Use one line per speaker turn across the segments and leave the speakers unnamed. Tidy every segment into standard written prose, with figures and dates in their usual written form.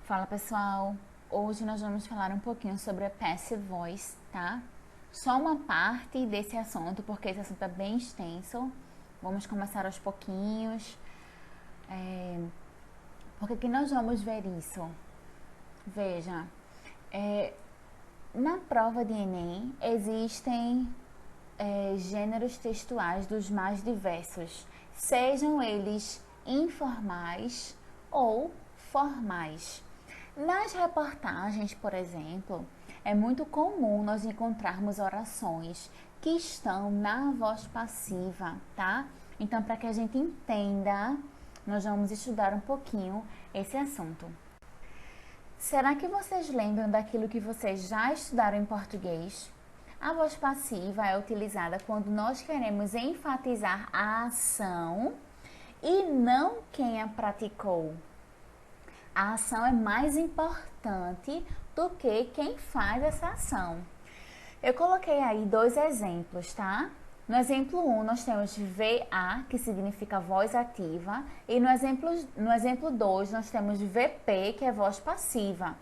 Fala pessoal, hoje nós vamos falar um pouquinho sobre a passive voice, tá? Só uma parte desse assunto, porque esse assunto é bem extenso. Vamos começar aos pouquinhos. Porque que nós vamos ver isso? Veja, na prova de Enem existem gêneros textuais dos mais diversos, sejam eles informais ou formais. Nas reportagens, por exemplo, é muito comum nós encontrarmos orações que estão na voz passiva, tá? Então, para que a gente entenda, nós vamos estudar um pouquinho esse assunto. Será que vocês lembram daquilo que vocês já estudaram em português? A voz passiva é utilizada quando nós queremos enfatizar a ação e não quem a praticou. A ação é mais importante do que quem faz essa ação. Eu coloquei aí dois exemplos, tá? No exemplo 1, nós temos VA, que significa voz ativa, e no exemplo 2, nós temos VP, que é voz passiva.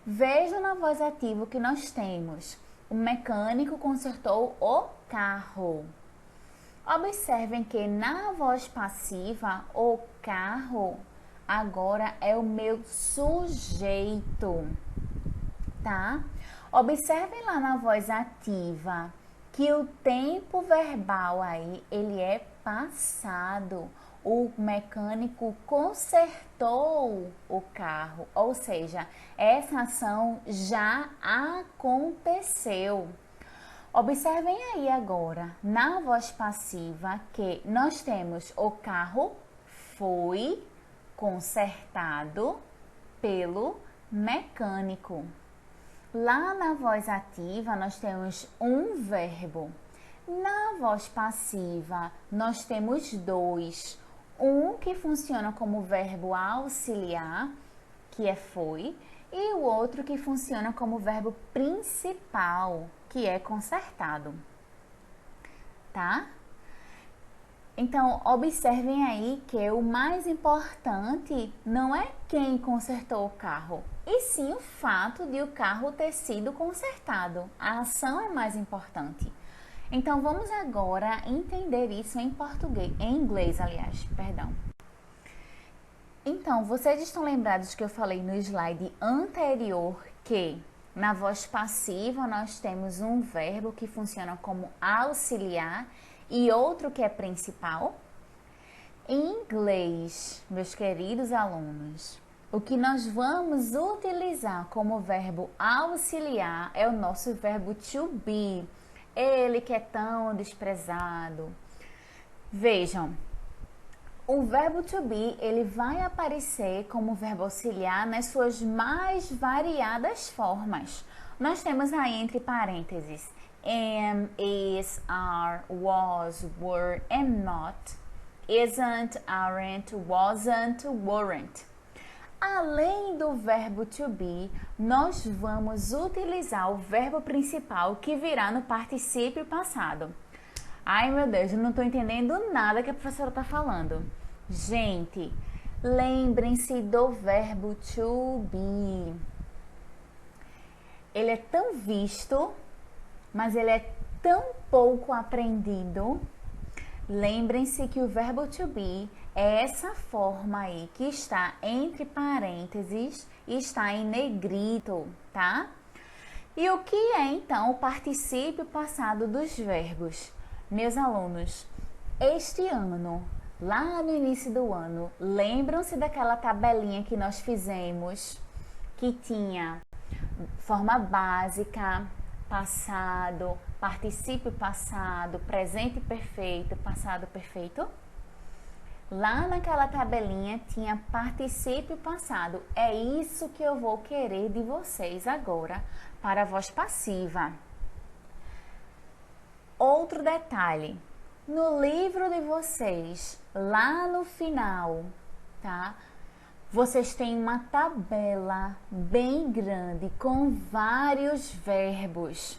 Veja na voz ativa o que nós temos. O mecânico consertou o carro. Observem que na voz passiva, o carro agora é o meu sujeito, tá? Observem lá na voz ativa que o tempo verbal aí, ele é passado. O mecânico consertou o carro, ou seja, essa ação já aconteceu. Observem aí agora, na voz passiva, que nós temos o carro foi consertado pelo mecânico. Lá na voz ativa, nós temos um verbo. Na voz passiva, nós temos dois. Um que funciona como verbo auxiliar, que é foi, e o outro que funciona como verbo principal, que é consertado. Tá? Então, observem aí que o mais importante não é quem consertou o carro, e sim o fato de o carro ter sido consertado. A ação é mais importante. Então, vamos agora entender isso em português, em inglês, aliás, perdão. Então, vocês estão lembrados que eu falei no slide anterior que na voz passiva nós temos um verbo que funciona como auxiliar e outro que é principal? Em inglês, meus queridos alunos, o que nós vamos utilizar como verbo auxiliar é o nosso verbo to be. Ele que é tão desprezado. Vejam, o verbo to be, ele vai aparecer como verbo auxiliar nas suas mais variadas formas. Nós temos aí entre parênteses am, is, are, was, were, am not, isn't, aren't, wasn't, weren't. Além do verbo to be, nós vamos utilizar o verbo principal que virá no particípio passado. Ai, meu Deus, eu não estou entendendo nada que a professora está falando. Gente, lembrem-se do verbo to be. Ele é tão visto, mas ele é tão pouco aprendido. Lembrem-se que o verbo to be é essa forma aí que está entre parênteses e está em negrito, tá? E o que é então o particípio passado dos verbos? Meus alunos, este ano, lá no início do ano, lembram-se daquela tabelinha que nós fizemos que tinha forma básica, passado, particípio passado, presente perfeito, passado perfeito? Lá naquela tabelinha tinha particípio passado. É isso que eu vou querer de vocês agora para a voz passiva. Outro detalhe, no livro de vocês, lá no final, tá? Vocês têm uma tabela bem grande com vários verbos.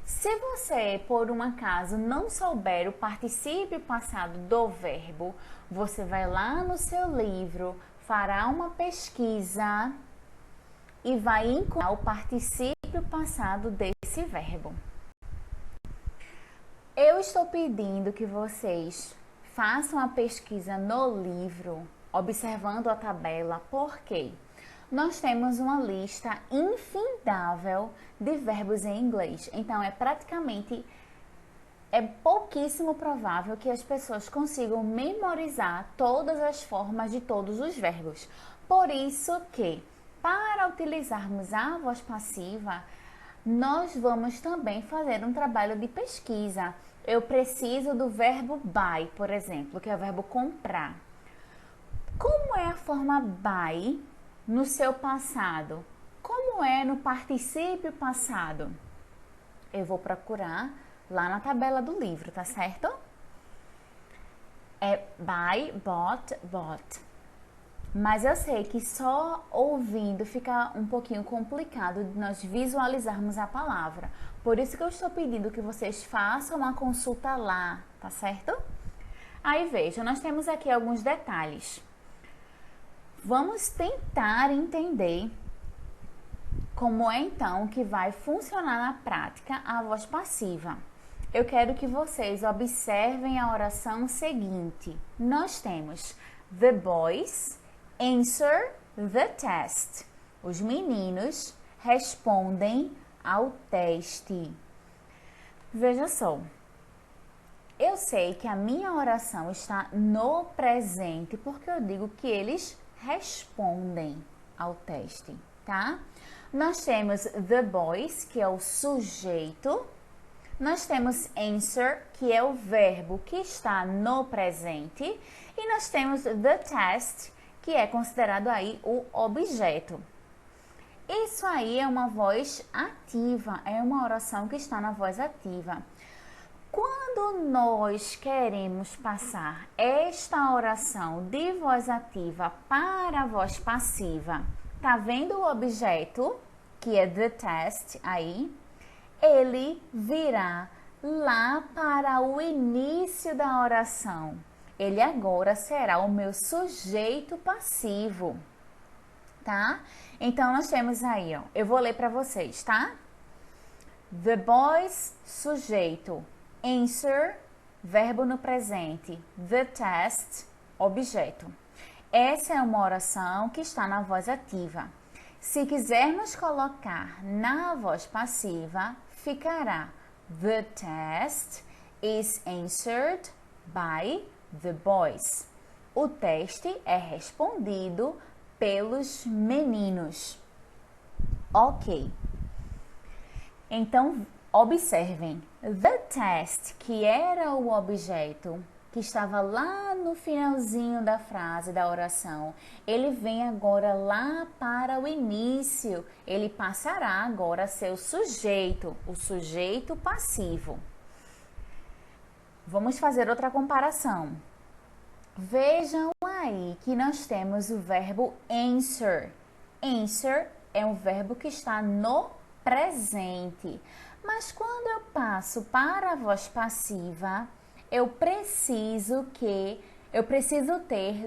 Se você, por um acaso, não souber o particípio passado do verbo, você vai lá no seu livro, fará uma pesquisa e vai incluir o particípio passado desse verbo. Eu estou pedindo que vocês façam a pesquisa no livro, observando a tabela, porque nós temos uma lista infindável de verbos em inglês. Então, é pouquíssimo provável que as pessoas consigam memorizar todas as formas de todos os verbos. Por isso que, para utilizarmos a voz passiva, nós vamos também fazer um trabalho de pesquisa. Eu preciso do verbo buy, por exemplo, que é o verbo comprar. Como é a forma buy no seu passado? Como é no particípio passado? Eu vou procurar lá na tabela do livro, tá certo? É buy, bought, bought. Mas eu sei que só ouvindo fica um pouquinho complicado de nós visualizarmos a palavra. Por isso que eu estou pedindo que vocês façam uma consulta lá, tá certo? Aí veja, nós temos aqui alguns detalhes. Vamos tentar entender como é então que vai funcionar na prática a voz passiva. Eu quero que vocês observem a oração seguinte. Nós temos the boys answer the test. Os meninos respondem ao teste. Veja só. Eu sei que a minha oração está no presente porque eu digo que eles respondem ao teste, tá? Nós temos the boys, que é o sujeito. Nós temos answer, que é o verbo que está no presente. E nós temos the test, que é considerado aí o objeto. Isso aí é uma voz ativa, é uma oração que está na voz ativa. Quando nós queremos passar esta oração de voz ativa para a voz passiva, tá vendo o objeto, que é the test aí? Ele virá lá para o início da oração. Ele agora será o meu sujeito passivo, tá? Então, nós temos aí, ó, eu vou ler para vocês, tá? The boys, sujeito. Answer, verbo no presente. The test, objeto. Essa é uma oração que está na voz ativa. Se quisermos colocar na voz passiva, ficará the test is answered by the boys. O teste é respondido pelos meninos. Ok. Então, observem. The test, que era o objeto, que estava lá no finalzinho da frase, da oração, ele vem agora lá para o início. Ele passará agora a ser o sujeito passivo. Vamos fazer outra comparação. Vejam aí que nós temos o verbo answer. Answer é um verbo que está no presente. Mas quando eu passo para a voz passiva, eu preciso ter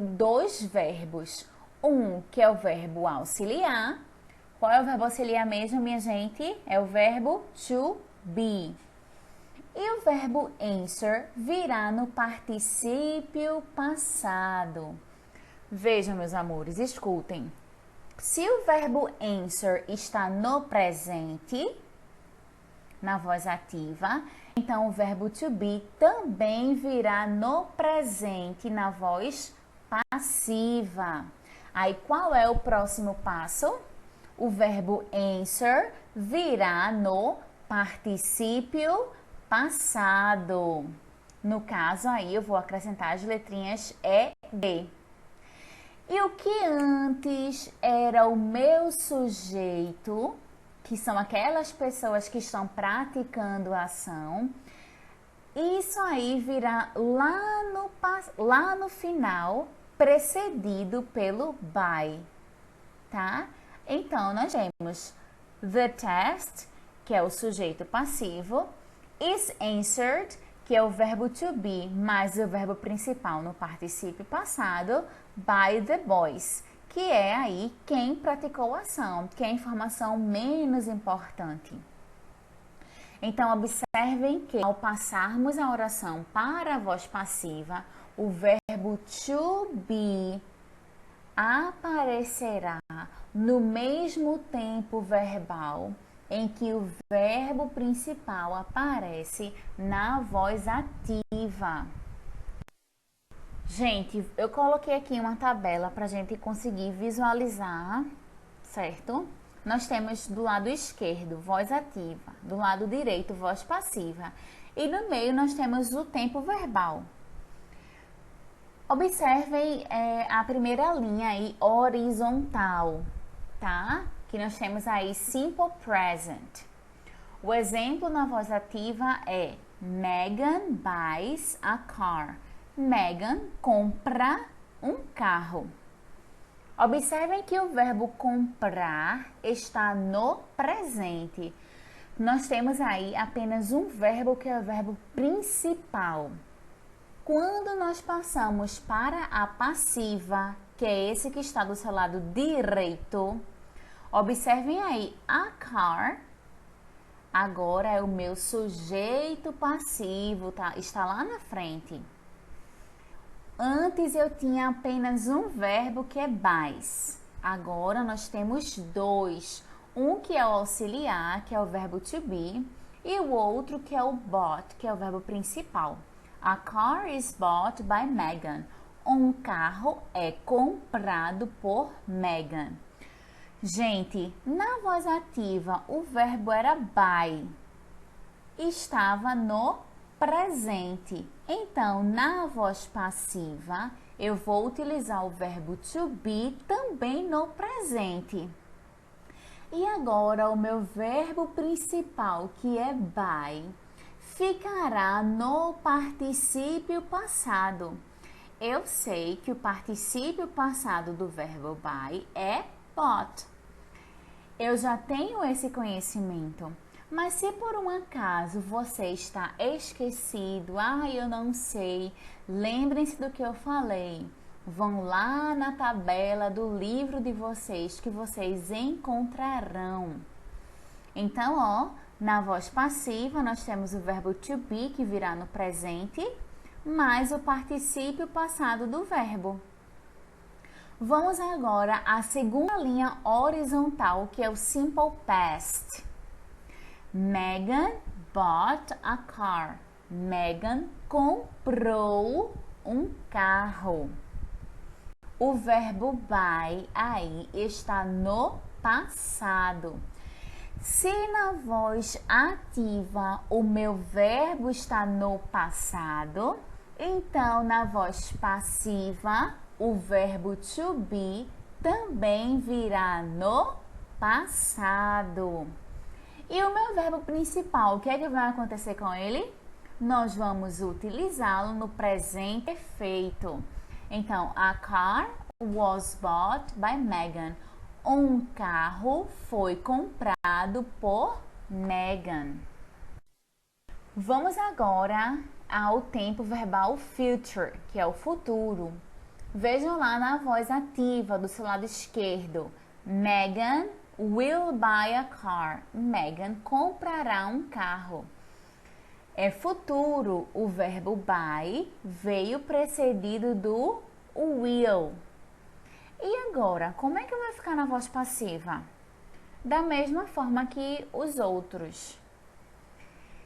dois verbos. Um que é o verbo auxiliar. Qual é o verbo auxiliar mesmo, minha gente? É o verbo to be. E o verbo answer virá no particípio passado. Vejam, meus amores, escutem. Se o verbo answer está no presente, na voz ativa, então o verbo to be também virá no presente, na voz passiva. Aí, qual é o próximo passo? O verbo answer virá no particípio passado. No caso, aí eu vou acrescentar as letrinhas ED. E o que antes era o meu sujeito, que são aquelas pessoas que estão praticando a ação, isso aí virá lá no final, precedido pelo by, tá? Então, nós temos the test, que é o sujeito passivo, is answered, que é o verbo to be, mais o verbo principal no particípio passado, by the boys, que é aí quem praticou a ação, que é a informação menos importante. Então, observem que ao passarmos a oração para a voz passiva, o verbo to be aparecerá no mesmo tempo verbal em que o verbo principal aparece na voz ativa. Gente, eu coloquei aqui uma tabela para a gente conseguir visualizar, certo? Nós temos do lado esquerdo voz ativa, do lado direito voz passiva e no meio nós temos o tempo verbal. Observem a primeira linha aí horizontal, tá? Que nós temos aí simple present. O exemplo na voz ativa é Megan buys a car. Megan compra um carro. Observem que o verbo comprar está no presente. Nós temos aí apenas um verbo que é o verbo principal. Quando nós passamos para a passiva, que é esse que está do seu lado direito, observem aí, a car agora é o meu sujeito passivo, tá? Está lá na frente. Antes eu tinha apenas um verbo que é buys. Agora nós temos dois. Um que é o auxiliar, que é o verbo to be, e o outro que é o bought, que é o verbo principal. A car is bought by Megan. Um carro é comprado por Megan. Gente, na voz ativa o verbo era buy. Estava no presente. Então, na voz passiva, eu vou utilizar o verbo to be também no presente. E agora, o meu verbo principal, que é buy, ficará no particípio passado. Eu sei que o particípio passado do verbo buy é bought. Eu já tenho esse conhecimento. Mas se por um acaso você está esquecido, eu não sei, lembrem-se do que eu falei. Vão lá na tabela do livro de vocês que vocês encontrarão. Então, na voz passiva nós temos o verbo to be que virá no presente, mais o particípio passado do verbo. Vamos agora à segunda linha horizontal, que é o simple past. Megan bought a car. Megan comprou um carro. O verbo buy aí está no passado. Se na voz ativa o meu verbo está no passado, então na voz passiva o verbo to be também virá no passado. E o meu verbo principal, o que é que vai acontecer com ele? Nós vamos utilizá-lo no presente perfeito. Então, a car was bought by Megan. Um carro foi comprado por Megan. Vamos agora ao tempo verbal future, que é o futuro. Vejam lá na voz ativa do seu lado esquerdo. Megan will buy a car. Megan comprará um carro. É futuro. O verbo buy veio precedido do will. E agora, como é que vai ficar na voz passiva? Da mesma forma que os outros.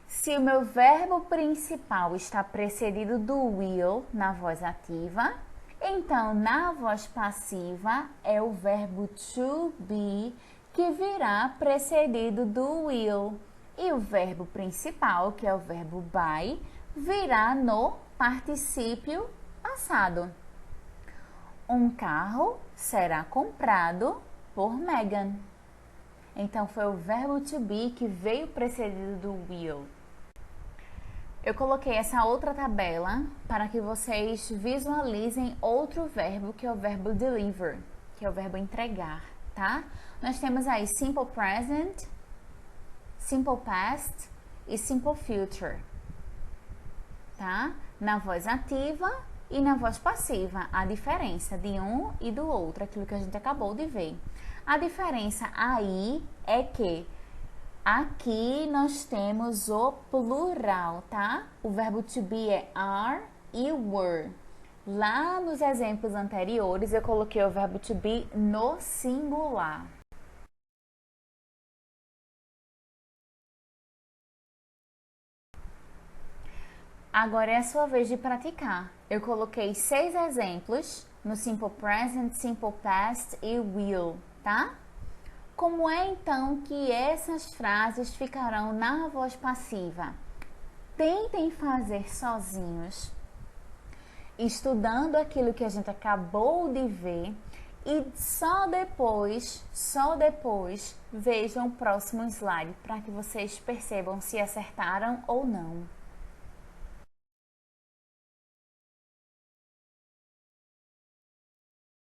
Se o meu verbo principal está precedido do will na voz ativa, então na voz passiva é o verbo to be que virá precedido do will. E o verbo principal, que é o verbo buy, virá no particípio passado. Um carro será comprado por Megan. Então, foi o verbo to be que veio precedido do will. Eu coloquei essa outra tabela para que vocês visualizem outro verbo, que é o verbo deliver, que é o verbo entregar, tá? Nós temos aí simple present, simple past e simple future, tá? Na voz ativa, E na voz passiva, a diferença de um e do outro, aquilo que a gente acabou de ver. A diferença aí é que aqui nós temos o plural, tá? O verbo to be é are e were. Lá nos exemplos anteriores eu coloquei o verbo to be no singular. Agora é a sua vez de praticar. Eu coloquei 6 exemplos no Simple Present, Simple Past e Will, tá? Como é então que essas frases ficarão na voz passiva? Tentem fazer sozinhos, estudando aquilo que a gente acabou de ver e só depois vejam o próximo slide para que vocês percebam se acertaram ou não.